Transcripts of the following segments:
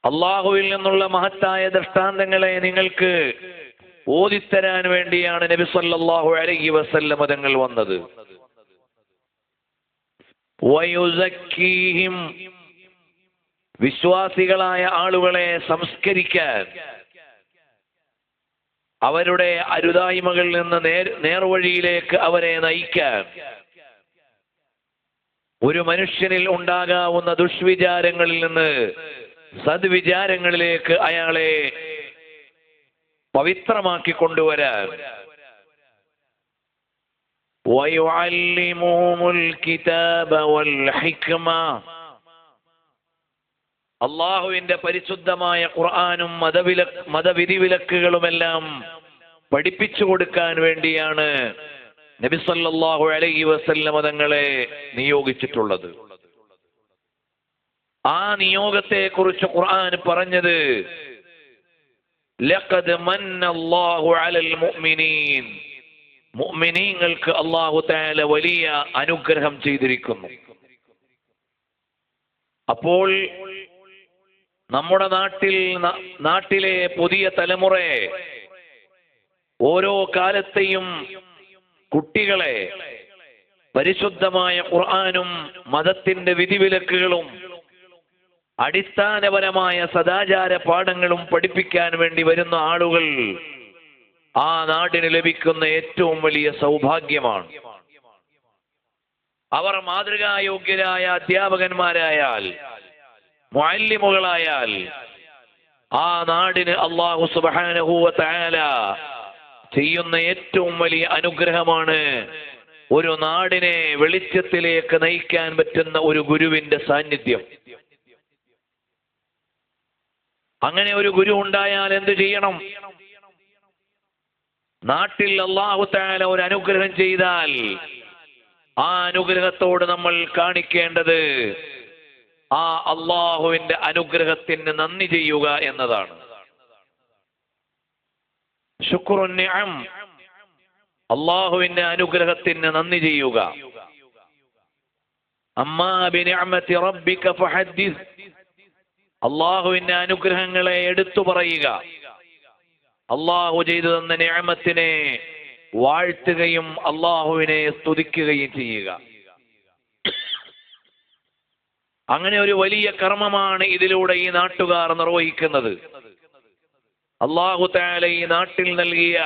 അള്ളാഹുവിൽ നിന്നുള്ള മഹത്തായ ദൃഷ്ടാന്തങ്ങളെ നിങ്ങൾക്ക് ഓതിത്തരാൻ വേണ്ടിയാണ് നബി സല്ലല്ലാഹു അലൈഹി വസല്ലം തങ്ങൾ വന്നത്. വയുസക്കീഹിം, വിശ്വാസികളായ ആളുകളെ സംസ്കരിക്കാൻ, അവരുടെ അരുതായ്മകളിൽ നിന്ന് നേർവഴിയിലേക്ക് അവരെ നയിക്കാൻ, ഒരു മനുഷ്യനിൽ ഉണ്ടാകാവുന്ന ദുഷ്വിചാരങ്ങളിൽ നിന്ന് സദ്വിചാരങ്ങളിലേക്ക് അയാളെ പവിത്രമാക്കി കൊണ്ടുവരാൻ. വയുഅല്ലിമുഹുൽ കിതാബ വൽ ഹിക്മ, അള്ളാഹുവിന്റെ പരിശുദ്ധമായ ഖുർആനും മതവിധിവിലക്കുകളുമെല്ലാം പഠിപ്പിച്ചു കൊടുക്കാൻ വേണ്ടിയാണ് നബി സല്ലല്ലാഹു അലൈഹി വസല്ലം തങ്ങളെ നിയോഗിച്ചിട്ടുള്ളത്. ആ നിയോഗത്തെ കുറിച്ച് ഖുർആൻ പറഞ്ഞത് ലഖദ് മന്നല്ലാഹു അലൽ മുഅ്മിനീൻ, മുഅ്മിനീങ്ങൾക്ക് അല്ലാഹു തആല വലിയ അനുഗ്രഹം ചെയ്തിരിക്കുന്നു. അപ്പോൾ നമ്മുടെ നാട്ടിലെ പുതിയ തലമുറയെ, ഓരോ കാലത്തെയും കുട്ടികളെ പരിശുദ്ധമായ ഖുർആനും മതത്തിന്റെ വിധിവിലക്കുകളും അടിസ്ഥാനപരമായ സദാചാര പാഠങ്ങളും പഠിപ്പിക്കാൻ വേണ്ടി വരുന്ന ആളുകൾ ആ നാടിന് ലഭിക്കുന്ന ഏറ്റവും വലിയ സൗഭാഗ്യമാണ്. അവർ മാതൃകായോഗ്യരായ അധ്യാപകന്മാരായാൽ, മുഅല്ലിമുകളായാൽ, ആ നാടിന് അല്ലാഹു സുബ്ഹാനഹു വ തആല ചെയ്യുന്ന ഏറ്റവും വലിയ അനുഗ്രഹമാണ് ഒരു നാടിനെ വെളിച്ചത്തിലേക്ക് നയിക്കാൻ പറ്റുന്ന ഒരു ഗുരുവിന്റെ സാന്നിധ്യം. അങ്ങനെ ഒരു ഗുരു ഉണ്ടായാൽ എന്ത് ചെയ്യണം? നാട്ടിൽ അല്ലാഹു തആല ഒരു അനുഗ്രഹം ചെയ്താൽ ആ അനുഗ്രഹത്തോട് നമ്മൾ കാണിക്കേണ്ടത് ആ അല്ലാഹുവിന്റെ അനുഗ്രഹത്തിന് നന്ദി ചെയ്യുക എന്നതാണ്. ശുക്റുൻ നിഅം, അല്ലാഹുവിന്റെ അനുഗ്രഹത്തിന് നന്ദി ചെയ്യുക. അമ്മാ ബിനിഅമതി റബ്ബിക ഫഹദ്ദിസ്, അല്ലാഹുവിന്റെ അനുഗ്രഹങ്ങളെ എടുത്തു പറയുക. അല്ലാഹു ചെയ്തു തന്ന നിഅമത്തിനെ വാഴ്ത്തുകയും അല്ലാഹുവിനെ സ്തുതിക്കുകയും ചെയ്യുക. അങ്ങനെ ഒരു വലിയ കർമ്മമാണ് ഇതിലൂടെ ഈ നാട്ടുകാർ നിർവഹിക്കുന്നത്. അല്ലാഹു തആല ഈ നാട്ടിൽ നൽകിയ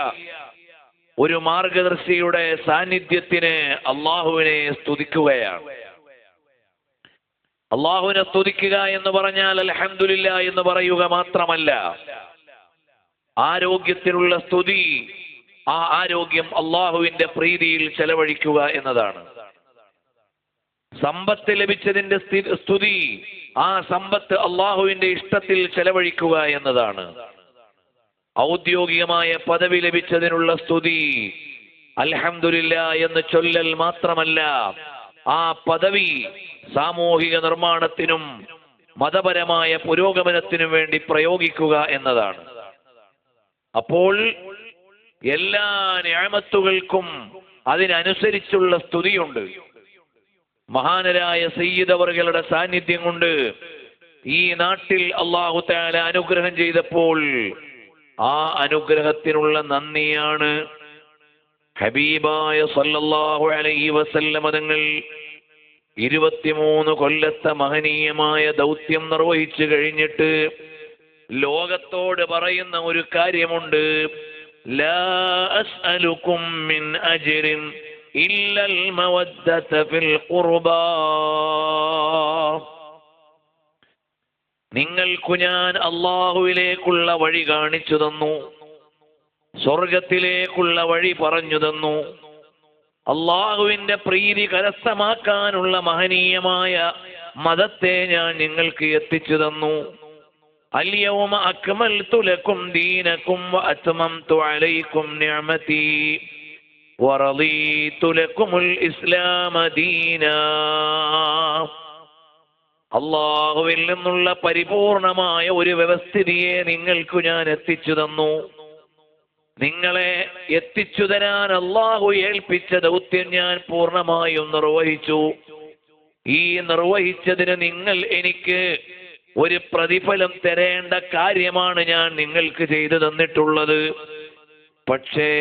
ഒരു മാർഗദർശിയുടെ സാന്നിധ്യത്തിന് അല്ലാഹുവിനെ സ്തുതിക്കുകയാണ്. അല്ലാഹുവിനെ സ്തുതിക്കുക എന്ന് പറഞ്ഞാൽ അൽഹംദുലില്ലാ എന്ന് പറയുക മാത്രമല്ല, ആരോഗ്യത്തിനുള്ള സ്തുതി, ആ ആരോഗ്യം അല്ലാഹുവിന്റെ പ്രീതിയിൽ ചെലവഴിക്കുക എന്നതാണ്. സമ്പത്ത് ലഭിച്ചതിന്റെ സ്തുതി, ആ സമ്പത്ത് അല്ലാഹുവിന്റെ ഇഷ്ടത്തിൽ ചെലവഴിക്കുക എന്നതാണ്. ഔദ്യോഗികമായ പദവി ലഭിച്ചതിനുള്ള സ്തുതി അൽഹംദുലില്ലാ എന്ന് ചൊല്ലൽ മാത്രമല്ല, ആ പദവി സാമൂഹിക നിർമ്മാണത്തിനും മതപരമായ പുരോഗമനത്തിനും വേണ്ടി പ്രയോഗിക്കുക എന്നതാണ്. അപ്പോൾ എല്ലാ നിഅമത്തുകൾക്കും അതിനനുസരിച്ചുള്ള സ്തുതിയുണ്ട്. മഹാനരായ സയ്യിദ് അവറുകളുടെ സാന്നിധ്യം കൊണ്ട് ഈ നാട്ടിൽ അല്ലാഹു തആല അനുഗ്രഹം ചെയ്തപ്പോൾ ആ അനുഗ്രഹത്തിനുള്ള നന്ദിയാണ് ഹബീബായ സല്ലല്ലാഹു അലൈഹി വസല്ലം തങ്ങൾ 23 കൊല്ലത്തെ മഹനീയമായ ദൗത്യം നിർവഹിച്ചു കഴിഞ്ഞിട്ട് ലോകത്തോട് പറയുന്ന ഒരു കാര്യമുണ്ട്. ലാ അസ്അലുകും മിൻ അജ്റിൻ ഇല്ലൽ മവദ്ദത ഫിൽ ഖുർബാ, നിങ്ങൾക്കു ഞാൻ അല്ലാഹുവിലേക്കുള്ള വഴി കാണിച്ചു തന്നു, സ്വർഗത്തിലേക്കുള്ള വഴി പറഞ്ഞു തന്നു, അല്ലാഹുവിന്റെ പ്രീതി കരസ്ഥമാക്കാനുള്ള മഹനീയമായ മതത്തെ ഞാൻ നിങ്ങൾക്ക് എത്തിച്ചു തന്നു. അൽയൗമ അക്മൽതു ലക്കും ദീനക്കും വഅത്മംതു അലൈക്കും നിഅമതി വറളീതു ലക്കുമുൽ ഇസ്ലാമ ദീനാ. അല്ലാഹുവിൽ നിന്നുള്ള പരിപൂർണമായ ഒരു വ്യവസ്ഥിതിയെ നിങ്ങൾക്ക് ഞാൻ എത്തിച്ചു തന്നു. നിങ്ങളെ എത്തിച്ചു തരാൻ അല്ലാഹു ഏൽപ്പിച്ച ദൗത്യം ഞാൻ പൂർണ്ണമായും നിർവഹിച്ചു. ഈ നിർവഹിച്ചതിന് നിങ്ങൾ എനിക്ക് ഒരു പ്രതിഫലം തരേണ്ട കാര്യമാണ് ഞാൻ നിങ്ങൾക്ക് ചെയ്തു തന്നിട്ടുള്ളത്. പക്ഷേ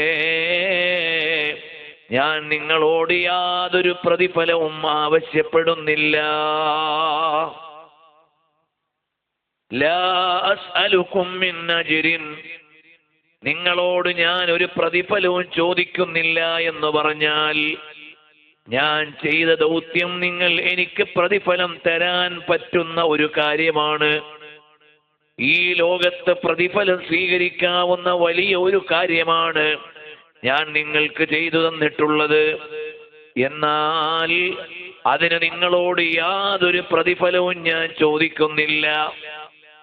ഞാൻ നിങ്ങളോട് യാതൊരു പ്രതിഫലവും ആവശ്യപ്പെടുന്നില്ല. ലാ അസ്അലുകും മിൻ അജ്രിൻ, നിങ്ങളോട് ഞാൻ ഒരു പ്രതിഫലവും ചോദിക്കുന്നില്ല എന്ന് പറഞ്ഞാൽ ഞാൻ ചെയ്ത ദൗത്യം നിങ്ങൾ എനിക്ക് പ്രതിഫലം തരാൻ പറ്റുന്ന ഒരു കാര്യമാണ്. ഈ ലോകത്ത് പ്രതിഫലം സ്വീകരിക്കാവുന്ന വലിയ ഒരു കാര്യമാണ് ഞാൻ നിങ്ങൾക്ക് ചെയ്തു തന്നിട്ടുള്ളത്. എന്നാൽ അതിന് നിങ്ങളോട് യാതൊരു പ്രതിഫലവും ഞാൻ ചോദിക്കുന്നില്ല.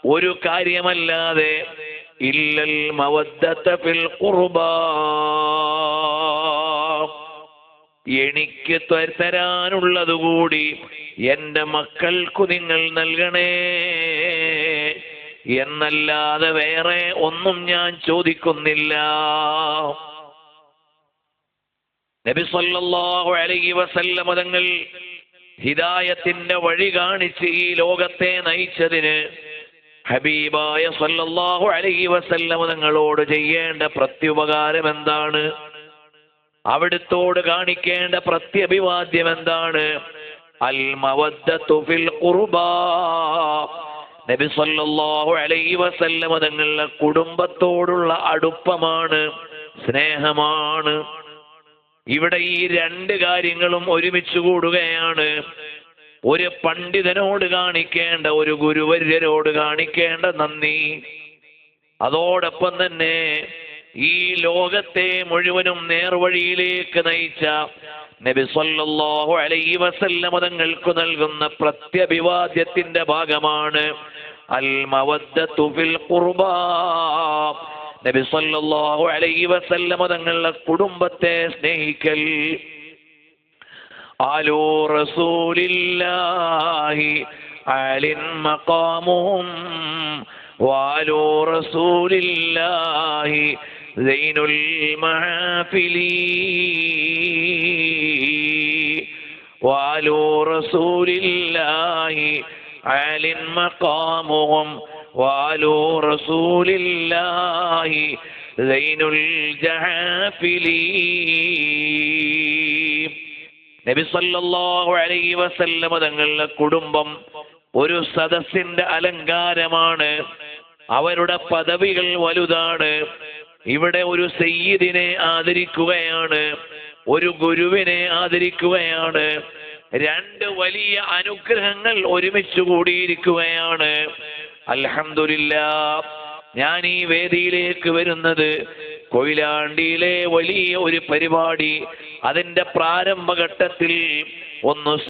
ഒരു കാര്യമല്ലാതെ ഇല്ലൽ മവദ്ദത ഫിൽ ഖുർബാ, എനിക്ക് തരാനുള്ളതുകൂടി എൻ്റെ മക്കൾക്കു നിങ്ങൾ നൽകണേ എന്നല്ലാതെ വേറെ ഒന്നും ഞാൻ ചോദിക്കുന്നില്ല. നബി സല്ലല്ലാഹു അലൈഹി വസല്ലം തങ്ങൾ ഹിദായത്തിന്റെ വഴി കാണിച്ച് ഈ ലോകത്തെ നയിച്ചതിന് ഹബീബായ സല്ലല്ലാഹു അലൈഹി വസല്ലം തങ്ങളോട് ചെയ്യേണ്ട പ്രത്യുപകാരം എന്താണ്? അവിടുത്തോട് കാണിക്കേണ്ട പ്രത്യഭിവാദ്യം എന്താണ്? അൽ മവദ്ദതു ഫിൽ ഖുർബാ. നബി സല്ലല്ലാഹു അലൈഹി വസല്ലം തങ്ങളുടെ കുടുംബത്തോടുള്ള അടുപ്പമാണ്, സ്നേഹമാണ്. ഇവിടെ ഈ രണ്ട് കാര്യങ്ങളും ഒരുമിച്ച് കൂടുകയാണ്. ഒരു പണ്ഡിതനോട് കാണിക്കേണ്ട, ഒരു ഗുരുവര്യരോട് കാണിക്കേണ്ട നന്ദി, അതോടൊപ്പം തന്നെ ഈ ലോകത്തെ മുഴുവനും നേർവഴിയിലേക്ക് നയിച്ച നബി സല്ലല്ലാഹു അലൈഹി വസല്ലം തങ്ങൾക്ക് നൽകുന്ന പ്രത്യഭിവാദ്യത്തിന്റെ ഭാഗമാണ് അൽ മവദ്ദതു ഫിൽ ഖുർബാ. നബി സല്ലല്ലാഹു അലൈഹി വസല്ലം തങ്ങളുടെ കുടുംബത്തെ സ്നേഹിക്കൽ. ആലു റസൂലില്ലാഹി അലിൻ മഖാമുഹും വാലു റസൂലില്ലാഹി സൈനുൽ മഹാഫിലി വാലു റസൂലില്ലാഹി അലിൻ മഖാമുഹും വാലു റസൂലില്ലാഹി സൈനുൽ ജഹാഫിലി. നബി സല്ലല്ലാഹു അലൈഹി വസല്ലം തങ്ങളുടെ കുടുംബം ഒരു സദസ്സിന്റെ അലങ്കാരമാണ്. അവരുടെ പദവികൾ വലുതാണ്. ഇവിടെ ഒരു സയ്യിദിനെ ആദരിക്കുകയാണ്, ഒരു ഗുരുവിനെ ആദരിക്കുകയാണ്. രണ്ട് വലിയ അനുഗ്രഹങ്ങൾ ഒരുമിച്ച് കൂടിയിരിക്കുകയാണ്. അൽഹംദുലില്ലാഹ്, ഞാൻ ഈ വേദിയിലേക്ക് വരുന്നത് കൊയിലാണ്ടിയിലെ വലിയ ഒരു പരിപാടി അതിന്റെ പ്രാരംഭഘട്ടത്തിൽ ഒന്ന്